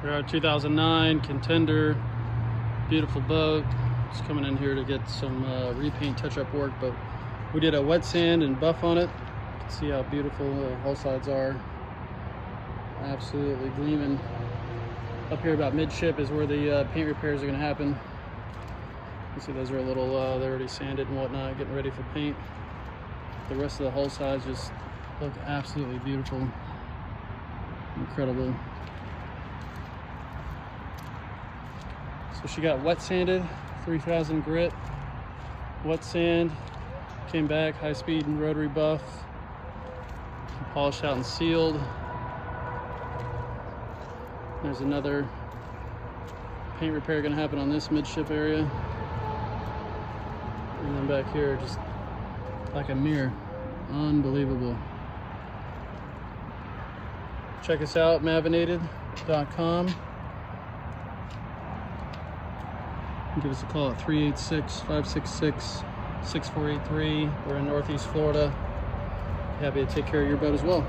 We're our 2009 Contender, beautiful boat. Just coming in here to get some repaint touch-up work, but we did a wet sand and buff on it. You can see how beautiful the hull sides are. Absolutely gleaming. Up here about midship is where the paint repairs are going to happen. You can see those are a little, they're already sanded and whatnot, getting ready for paint. The rest of the hull sides just look absolutely beautiful. Incredible. So she got wet sanded, 3000 grit, wet sand, came back, high speed and rotary buff, polished out and sealed. There's another paint repair gonna happen on this midship area. And then back here, just like a mirror, unbelievable. Check us out, mavinated.com. Give us a call at 386-566-6483. We're in Northeast Florida. Happy to take care of your boat as well.